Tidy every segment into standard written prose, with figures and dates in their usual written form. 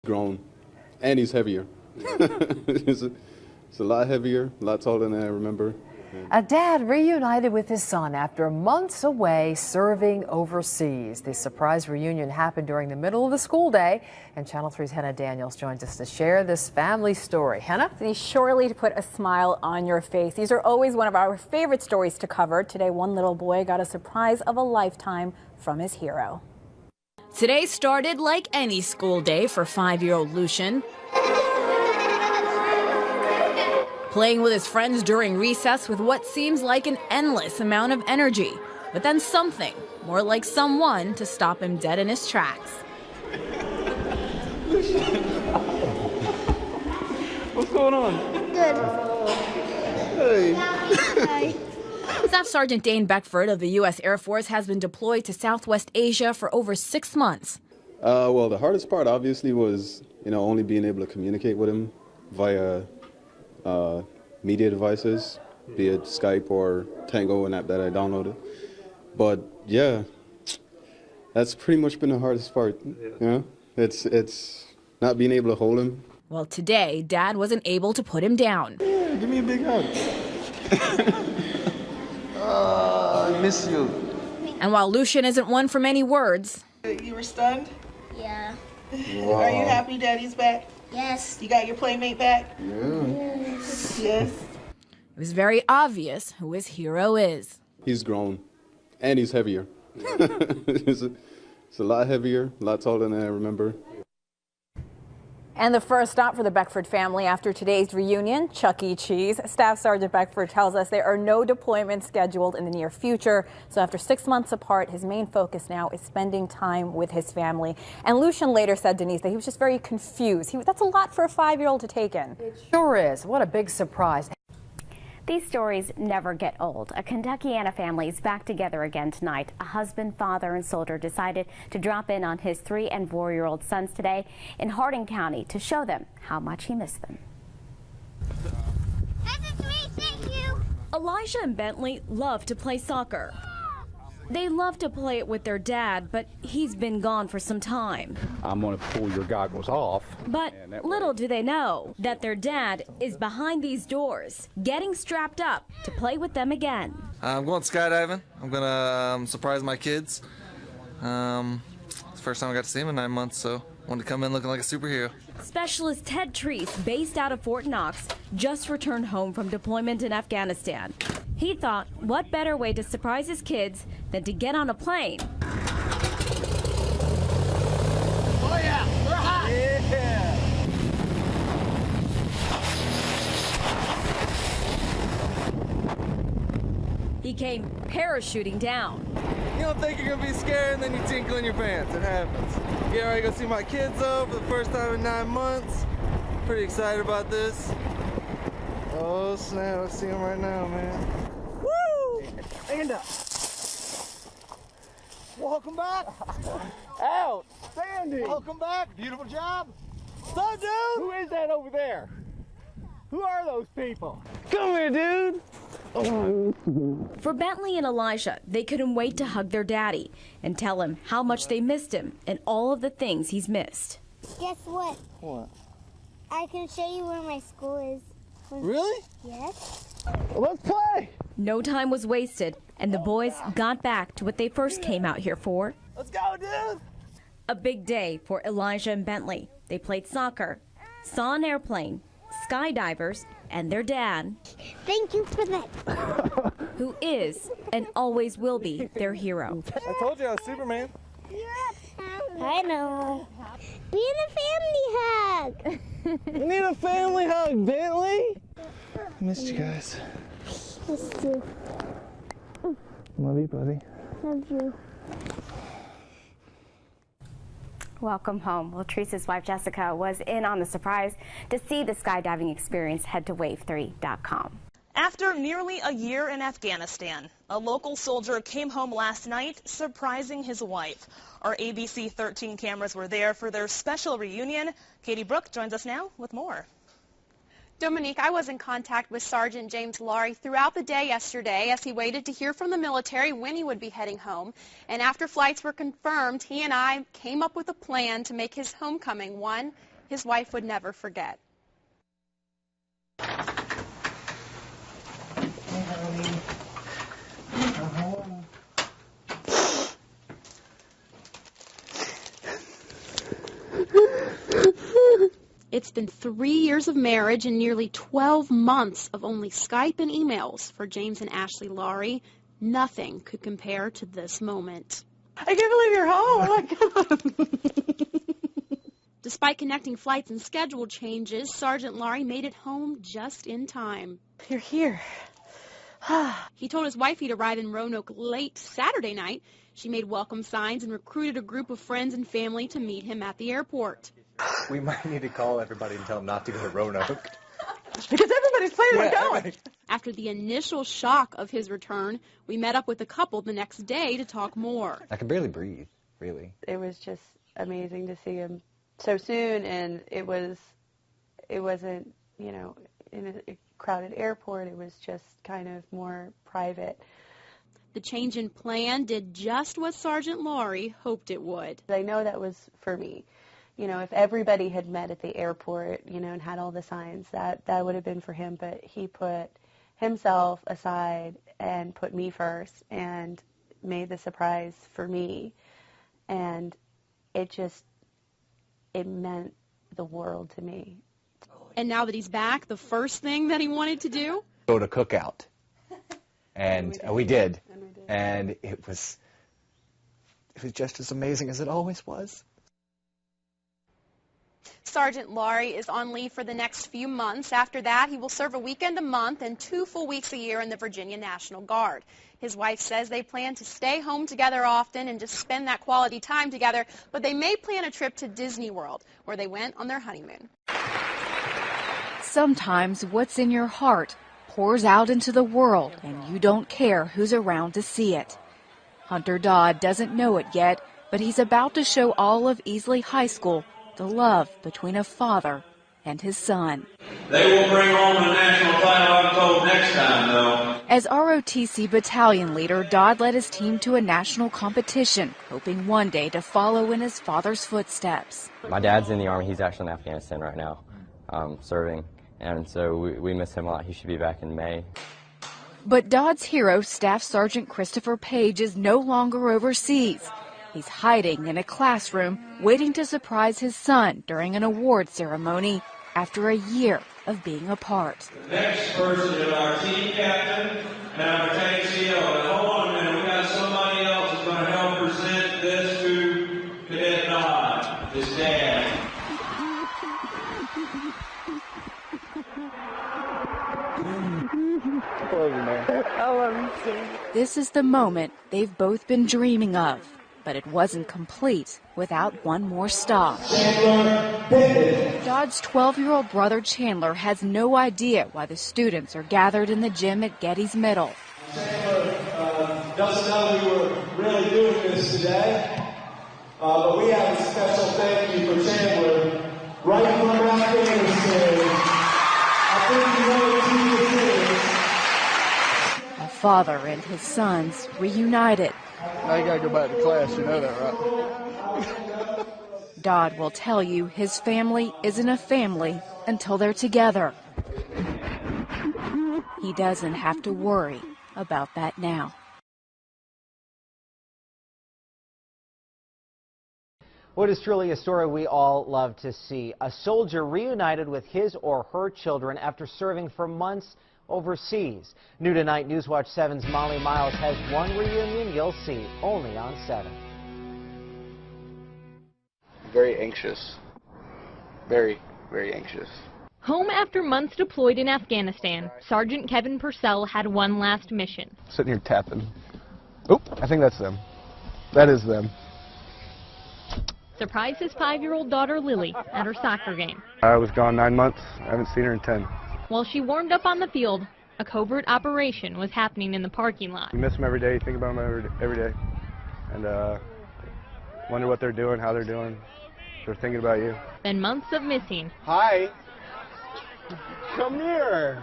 grown, and he's heavier. It's a lot heavier, a lot taller than I remember. A dad reunited with his son after months away serving overseas. The surprise reunion happened during the middle of the school day, and Channel 3's Hannah Daniels joins us to share this family story. Hannah? Surely to put a smile on your face. These are always one of our favorite stories to cover. Today, one little boy got a surprise of a lifetime from his hero. Today started like any school day for 5-year-old Lucian. Playing with his friends during recess with what seems like an endless amount of energy. But then something, more like someone, to stop him dead in his tracks. What's going on? Good. Hey. Hi. Staff Sergeant Dane Beckford of the U.S. Air Force has been deployed to Southwest Asia for over 6 months. Well, the hardest part obviously was, only being able to communicate with him via media devices, be it Skype or Tango, an app that I downloaded. But yeah, that's pretty much been the hardest part. It's not being able to hold him. Well, today, Dad wasn't able to put him down. Yeah, give me a big hug. Oh, I miss you. And while Lucian isn't one for many words, You were stunned? Yeah. Wow. Are you happy Daddy's back? Yes. You got your playmate back? Yeah. Yes. it was very obvious who his hero is. He's grown, and he's heavier. It's a lot heavier, a lot taller than I remember. And the first stop for the Beckford family after today's reunion, Chuck E. Cheese. Staff Sergeant Beckford tells us there are no deployments scheduled in the near future. So after 6 months apart, his main focus now is spending time with his family. And Lucian later said, Denise, that he was just very confused. That's a lot for a 5-year-old to take in. It sure is. What a big surprise. These stories never get old. A Kentuckiana family is back together again tonight. A husband, father, and soldier decided to drop in on his 3- and 4-year-old sons today in Hardin County to show them how much he missed them. This is me, thank you. Elijah and Bentley love to play soccer. They love to play it with their dad, but he's been gone for some time. I'm going to pull your goggles off. But little do they know that their dad is behind these doors, getting strapped up to play with them again. I'm going skydiving. I'm going to surprise my kids. It's the first time I got to see them in 9 months, so I wanted to come in looking like a superhero. Specialist Ted Treese, based out of Fort Knox, just returned home from deployment in Afghanistan. He thought, what better way to surprise his kids than to get on a plane? Oh yeah, we're hot! Yeah! He came parachuting down. You don't think you're gonna be scared and then you tinkle in your pants. It happens. Get ready to go see my kids though for the first time in 9 months. Pretty excited about this. Oh snap, I see them right now, man. Woo! Stand up. Welcome back. Outstanding. Welcome back. Beautiful job. So, dude. Who is that over there? Who are those people? Come here, dude. For Bentley and Elijah, they couldn't wait to hug their daddy and tell him how much they missed him and all of the things he's missed. Guess what? What? I can show you where my school is. Really? Yes. Well, let's play. No time was wasted, and the boys got back to what they first came out here for. Let's go, dude. A big day for Elijah and Bentley. They played soccer, saw an airplane, skydivers, and their dad, Thank you for that. who is and always will be their hero. I told you I was Superman. I know. Be in a family hug. We need a family hug, Bentley. Missed you guys. Miss you. Love you, buddy. Love you. Welcome home. Well, Teresa's wife, Jessica, was in on the surprise. To see the skydiving experience, head to wave3.com. After nearly a year in Afghanistan, a local soldier came home last night surprising his wife. Our ABC 13 cameras were there for their special reunion. Katie Brooke joins us now with more. Dominique, I was in contact with Sergeant James Laurie throughout the day yesterday as he waited to hear from the military when he would be heading home. And after flights were confirmed, he and I came up with a plan to make his homecoming one his wife would never forget. It's been 3 years of marriage and nearly 12 months of only Skype and emails for James and Ashley Laurie. Nothing could compare to this moment. I can't believe you're home. Oh my God. Despite connecting flights and schedule changes, Sergeant Laurie made it home just in time. You're here. He told his wife he'd arrive in Roanoke late Saturday night. She made welcome signs and recruited a group of friends and family to meet him at the airport. We might need to call everybody and tell them not to go to Roanoke. Because everybody's planning on going. After the initial shock of his return, we met up with the couple the next day to talk more. I can barely breathe, really. It was just amazing to see him so soon, and it wasn't, you know, in a crowded airport. It was just kind of more private. The change in plan did just what Sergeant Laurie hoped it would. I know that was for me. You know, if everybody had met at the airport, you know, and had all the signs, that would have been for him. But he put himself aside and put me first and made the surprise for me. And it meant the world to me. And now that he's back, the first thing that he wanted to do? Go to cookout. And we did. And it was just as amazing as it always was. Sergeant Laurie is on leave for the next few months. After that, he will serve a weekend a month and 2 full weeks a year in the Virginia National Guard. His wife says they plan to stay home together often and just spend that quality time together, but they may plan a trip to Disney World, where they went on their honeymoon. Sometimes what's in your heart pours out into the world, and you don't care who's around to see it. Hunter Dodd doesn't know it yet, but he's about to show all of Easley High School the love between a father and his son. They will bring home a national title, I'm told, next time, though. As ROTC battalion leader, Dodd led his team to a national competition, hoping one day to follow in his father's footsteps. My dad's in the Army. He's actually in Afghanistan right now, serving, and so we miss him a lot. He should be back in May. But Dodd's hero, Staff Sergeant Christopher Page, is no longer overseas. He's hiding in a classroom, waiting to surprise his son during an award ceremony after a year of being apart. Next person is our team captain and our tank CO. And hold on a minute, we got somebody else who's going to help present this to Cadet Dodd, his dad. I love you too. This is the moment they've both been dreaming of. But it wasn't complete without one more stop. Dodd's 12-year-old brother Chandler has no idea why the students are gathered in the gym at Getty's Middle. Chandler doesn't know we were really doing this today, but we have a special thank you for Chandler right from Afghanistan. I think you know who he is. A father and his sons reunited. Now you gotta go back to class, you know that, right? Dodd will tell you his family isn't a family until they're together. He doesn't have to worry about that now. What is truly a story we all love to see. A soldier reunited with his or her children after serving for months overseas. New tonight, Newswatch 7's Molly Miles has one reunion you'll see only on 7. Very anxious. Very, very anxious. Home after months deployed in Afghanistan, Sergeant Kevin Purcell had one last mission. Sitting here tapping. Oh, I think that's them. That is them. Surprise his 5-year-old daughter Lily at her soccer game. I was gone 9 months. I haven't seen her in 10. While she warmed up on the field, a covert operation was happening in the parking lot. We miss them every day, think about them every day, and wonder what they're doing, how they're doing. They're thinking about you. Then months of missing. Hi. Come here.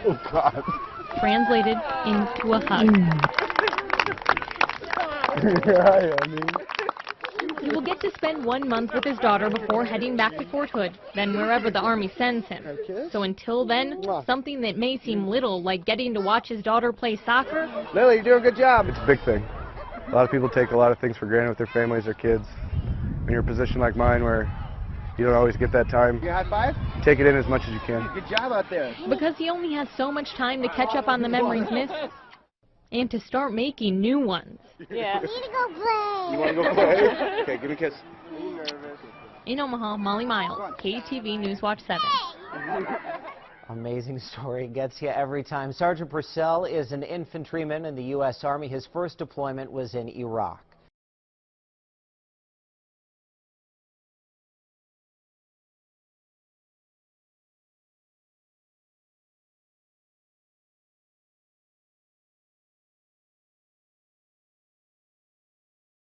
Oh, God. Translated into a hug. Hi, honey. You will get get to spend 1 month with his daughter before heading back to Fort Hood, then wherever the Army sends him. So until then, something that may seem little, like getting to watch his daughter play soccer. Lily, you're doing a good job. It's a big thing. A lot of people take a lot of things for granted with their families or kids. When you're in a position like mine where you don't always get that time, You high five? take it in as much as you can. Good job out there. Because he only has so much time to catch up on the memories missed and to start making new ones. Yeah. You need to go play. You want to go play? Okay, give me a kiss. In Omaha, Molly Miles, KTV Newswatch 7. Amazing story, gets you every time. Sergeant Purcell is an infantryman in the U.S. Army. His first deployment was in Iraq.